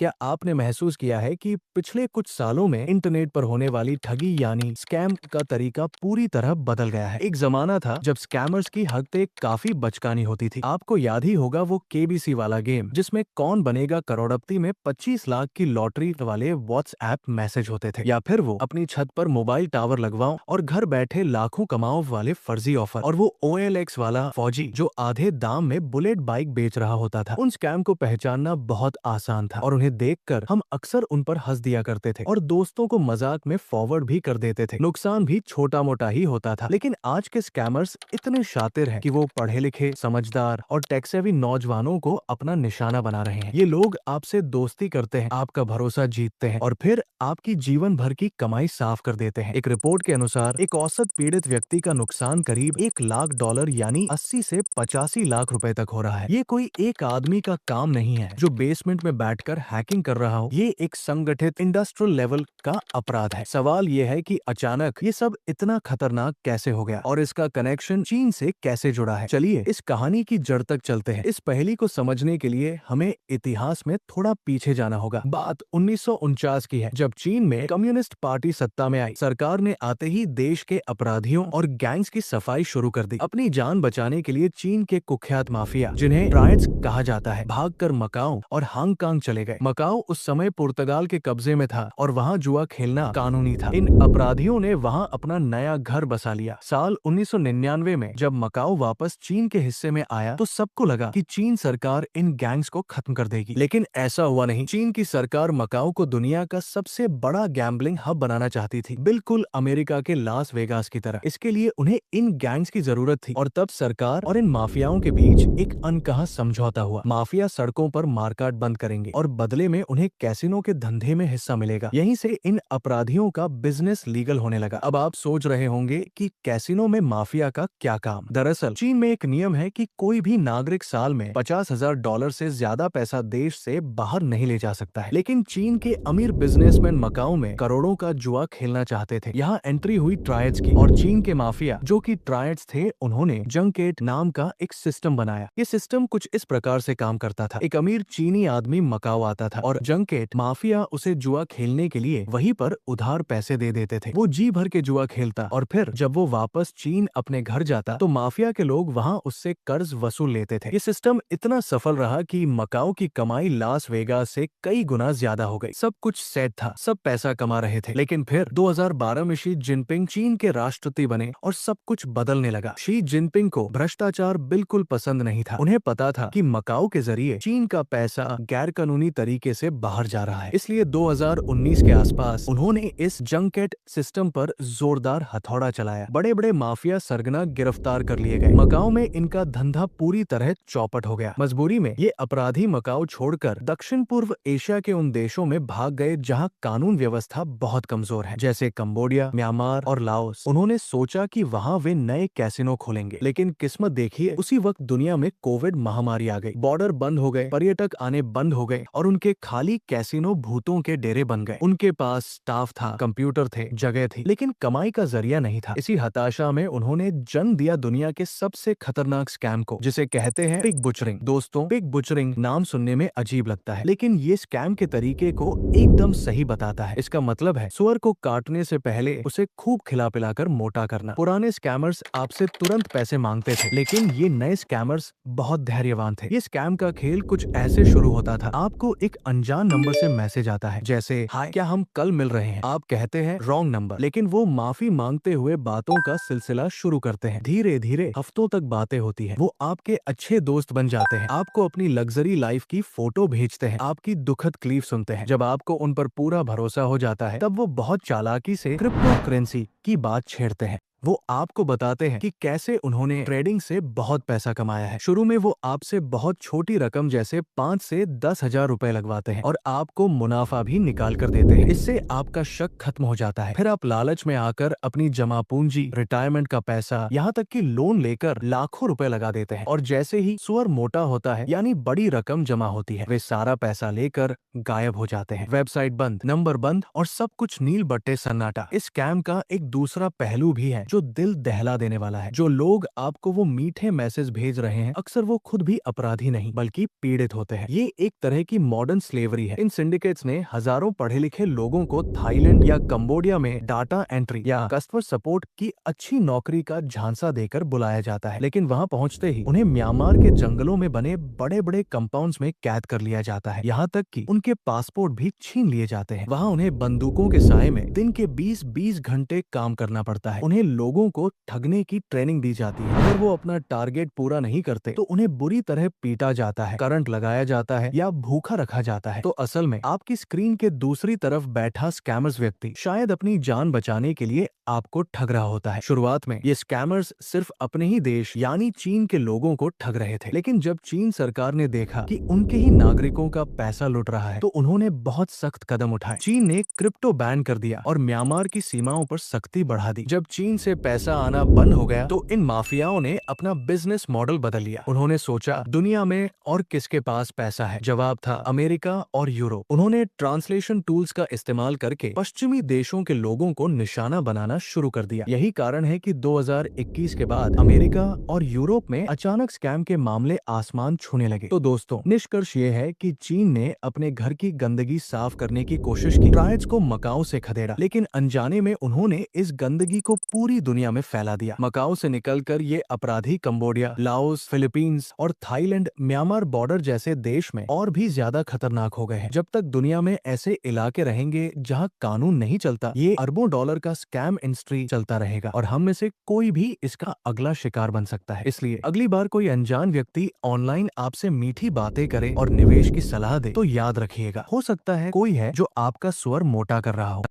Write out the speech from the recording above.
क्या आपने महसूस किया है कि पिछले कुछ सालों में इंटरनेट पर होने वाली ठगी यानी स्कैम का तरीका पूरी तरह बदल गया है। एक जमाना था जब स्कैमर्स की हरकतें काफी बचकानी होती थी। आपको याद ही होगा वो केबीसी वाला गेम जिसमें कौन बनेगा करोड़पति में 25 लाख की लॉटरी वाले व्हाट्सएप मैसेज होते थे, या फिर वो अपनी छत पर मोबाइल टावर लगवाओ और घर बैठे लाखों कमाओ वाले फर्जी ऑफर, और वो OLX वाला फौजी जो आधे दाम में बुलेट बाइक बेच रहा होता था। उन स्कैम को पहचानना बहुत आसान था और उन्हें देखकर हम अक्सर उन पर हंस दिया करते थे और दोस्तों को मजाक में फॉरवर्ड भी कर देते थे। नुकसान भी छोटा मोटा ही होता था, लेकिन आज के स्कैमर्स इतने शातिर हैं कि वो पढ़े लिखे, समझदार और टेक सेवी नौजवानों को अपना निशाना बना रहे हैं। ये लोग आपसे दोस्ती करते हैं, आपका भरोसा जीतते हैं और फिर आपकी जीवन भर की कमाई साफ कर देते हैं। एक रिपोर्ट के अनुसार एक औसत पीड़ित व्यक्ति का नुकसान करीब $1 लाख यानी 80 से 85 लाख रुपए तक हो रहा है। ये कोई एक आदमी का काम नहीं है जो बेसमेंट में बैठकर हैकिंग कर रहा हो। ये एक संगठित इंडस्ट्रियल लेवल का अपराध है। सवाल ये है कि अचानक ये सब इतना खतरनाक कैसे हो गया और इसका कनेक्शन चीन से कैसे जुड़ा है। चलिए इस कहानी की जड़ तक चलते हैं। इस पहेली को समझने के लिए हमें इतिहास में थोड़ा पीछे जाना होगा। बात 1949 की है, जब चीन में कम्युनिस्ट पार्टी सत्ता में आई। सरकार ने आते ही देश के अपराधियों और गैंग्स की सफाई शुरू कर दी। अपनी जान बचाने के लिए चीन के कुख्यात माफिया, जिन्हें ट्रायड्स कहा जाता है, भागकर मकाओ और हांगकांग चले गए। मकाओ उस समय पुर्तगाल के कब्जे में था और वहां जुआ खेलना कानूनी था। इन अपराधियों ने वहां अपना नया घर बसा लिया। साल 1999 में जब मकाओ वापस चीन के हिस्से में आया तो सबको लगा कि चीन सरकार इन गैंग्स को खत्म कर देगी, लेकिन ऐसा हुआ नहीं। चीन की सरकार मकाओ को दुनिया का सबसे बड़ा गैम्बलिंग हब बनाना चाहती थी, बिल्कुल अमेरिका के लास वेगास की तरह। इसके लिए उन्हें इन गैंग्स की जरूरत थी और तब सरकार और इन माफियाओं के बीच एक अनकहा समझौता हुआ। माफिया सड़कों पर मारकाट बंद करेंगे और बदले में उन्हें कैसीनो के धंधे में हिस्सा मिलेगा। यहीं से इन अपराधियों का बिजनेस लीगल होने लगा। अब आप सोच रहे होंगे कि कैसीनो में माफिया का क्या काम। दरअसल चीन में एक नियम है कि कोई भी नागरिक साल में $50,000 से ज्यादा पैसा देश से बाहर नहीं ले जा सकता है। लेकिन चीन के अमीर बिजनेसमैन मकाओ में करोड़ों का जुआ खेलना चाहते थे। यहाँ एंट्री हुई ट्रायड्स की, और चीन के माफिया जो कि ट्रायड्स थे, उन्होंने जंकेट नाम का एक सिस्टम बनाया। ये सिस्टम कुछ इस प्रकार से काम करता था। एक अमीर चीनी आदमी मकाओ आता था और जंकेट माफिया उसे जुआ खेलने के लिए वहीं पर उधार पैसे दे देते थे। वो जी भर के जुआ खेलता और फिर जब वो वापस चीन अपने घर जाता तो माफिया के लोग वहाँ उससे कर्ज वसूल लेते थे। ये सिस्टम इतना सफल रहा कि मकाओ की कमाई लास वेगास से कई गुना ज्यादा हो गई। सब कुछ सेट था, सब पैसा कमा रहे थे, लेकिन फिर 2012 में शी जिनपिंग चीन के राष्ट्रपति बने और सब कुछ बदलने लगा। शी जिनपिंग को भ्रष्टाचार बिल्कुल पसंद नहीं था। उन्हें पता था कि मकाओ के जरिए चीन का पैसा गैर कानूनी तरीके से बाहर जा रहा है। इसलिए 2019 के आसपास उन्होंने इस जंकेट सिस्टम पर जोरदार हथौड़ा चलाया। बड़े बड़े माफिया सरगना गिरफ्तार कर लिए गए। मकाओ में इनका धंधा पूरी तरह चौपट हो गया। मजबूरी में ये अपराधी मकाओ छोड़कर दक्षिण पूर्व एशिया के उन देशों में भाग गए जहां कानून व्यवस्था बहुत कमजोर है, जैसे कंबोडिया, म्यांमार और लाओस। उन्होंने सोचा कि वहां वे नए कैसीनो खोलेंगे, लेकिन किस्मत देखिए, उसी वक्त दुनिया में कोविड महामारी आ गई। बॉर्डर बंद हो गए, पर्यटक आने बंद हो गए और उनके खाली कैसीनो भूतों के डेरे बन गए। उनके पास स्टाफ था, कंप्यूटर थे, जगह थी, लेकिन कमाई का जरिया नहीं था। इसी हताशा में उन्होंने जन्म दिया दुनिया के सबसे खतरनाक स्कैम को, जिसे कहते हैं पिग बुचरिंग। दोस्तों, पिग बुचरिंग नाम सुनने में अजीब लगता है, लेकिन ये स्कैम के तरीके को एकदम सही बताता है। इसका मतलब है सुअर को काटने से पहले उसे खूब खिला पिलाकर मोटा करना। पुराने स्कैमर्स आपसे तुरंत पैसे मांगते थे, लेकिन ये नए स्कैमर्स बहुत धैर्यवान थे। ये स्कैम का खेल कुछ ऐसे शुरू होता था। आपको एक अनजान नंबर से मैसेज आता है, जैसे हाय, क्या हम कल मिल रहे हैं। आप कहते हैं रॉन्ग नंबर, लेकिन वो माफी मांगते हुए बातों का सिलसिला शुरू करते हैं। धीरे धीरे हफ्तों तक बातें होती है। वो आपके अच्छे दोस्त बन जाते हैं, आपको अपनी लग्जरी लाइफ की फोटो भेजते हैं, आपकी दुखद तकलीफ सुनते हैं। जब आपको उन पर पूरा भरोसा हो जाता है, तब वो बहुत चालाकी से क्रिप्टो करेंसी की बात छेड़ते हैं। वो आपको बताते हैं कि कैसे उन्होंने ट्रेडिंग से बहुत पैसा कमाया है। शुरू में वो आपसे बहुत छोटी रकम जैसे 5 से 10,000 रुपए लगवाते हैं और आपको मुनाफा भी निकाल कर देते हैं। इससे आपका शक खत्म हो जाता है। फिर आप लालच में आकर अपनी जमा पूंजी, रिटायरमेंट का पैसा, यहाँ तक कि लोन लेकर लाखों रुपए लगा देते हैं। और जैसे ही सुअर मोटा होता है, यानी बड़ी रकम जमा होती है, वे सारा पैसा लेकर गायब हो जाते हैं। वेबसाइट बंद, नंबर बंद और सब कुछ नील बट्टे सन्नाटा। इस स्कैम का एक दूसरा पहलू भी है जो दिल दहला देने वाला है। जो लोग आपको वो मीठे मैसेज भेज रहे हैं, अक्सर वो खुद भी अपराधी नहीं बल्कि पीड़ित होते हैं। ये एक तरह की मॉडर्न स्लेवरी है। इन सिंडिकेट्स ने हजारों पढ़े लिखे लोगों को थाईलैंड या कंबोडिया में डाटा एंट्री या कस्टमर सपोर्ट की अच्छी नौकरी का झांसा देकर बुलाया जाता है, लेकिन वहां पहुंचते ही उन्हें म्यांमार के जंगलों में बने बड़े बड़े कंपाउंड्स में कैद कर लिया जाता है। यहाँ तक कि उनके पासपोर्ट भी छीन लिए जाते हैं। वहाँ उन्हें बंदूकों के साए में दिन के 20-20 घंटे काम करना पड़ता है। उन्हें लोगों को ठगने की ट्रेनिंग दी जाती है। अगर वो अपना टारगेट पूरा नहीं करते तो उन्हें बुरी तरह पीटा जाता है, करंट लगाया जाता है या भूखा रखा जाता है। तो असल में आपकी स्क्रीन के दूसरी तरफ बैठा स्कैमर्स व्यक्ति शायद अपनी जान बचाने के लिए आपको ठग रहा होता है। शुरुआत में ये स्कैमर्स सिर्फ अपने ही देश यानी चीन के लोगों को ठग रहे थे, लेकिन जब चीन सरकार ने देखा कि उनके ही नागरिकों का पैसा लुट रहा है तो उन्होंने बहुत सख्त कदम उठाए। चीन ने क्रिप्टो बैन कर दिया और म्यांमार की सीमाओं पर सख्ती बढ़ा दी। जब चीन से पैसा आना बंद हो गया तो इन माफियाओं ने अपना बिजनेस मॉडल बदल लिया। उन्होंने सोचा दुनिया में और किसके पास पैसा है? जवाब था अमेरिका और यूरोप। उन्होंने ट्रांसलेशन टूल्स का इस्तेमाल करके पश्चिमी देशों के लोगों को निशाना बनाना शुरू कर दिया। यही कारण है कि 2021 के बाद अमेरिका और यूरोप में अचानक स्कैम के मामले आसमान छूने लगे। तो दोस्तों, निष्कर्ष ये है कि चीन ने अपने घर की गंदगी साफ करने की कोशिश की। ट्रायड्स को मकाओ से खदेड़ा, लेकिन अनजाने में उन्होंने इस गंदगी को पूरी दुनिया में फैला दिया। मकाओ से निकलकर ये अपराधी कंबोडिया, लाओस, फिलीपींस और थाईलैंड, म्यांमार बॉर्डर जैसे देश में और भी ज्यादा खतरनाक हो गए हैं। जब तक दुनिया में ऐसे इलाके रहेंगे जहां कानून नहीं चलता, ये अरबों डॉलर का स्कैम इंडस्ट्री चलता रहेगा और हम में से कोई भी इसका अगला शिकार बन सकता है। इसलिए अगली बार कोई अनजान व्यक्ति ऑनलाइन आपसे मीठी बातें करे और निवेश की सलाह दे तो याद रखिएगा, हो सकता है कोई है जो आपका स्वर मोटा कर रहा हो।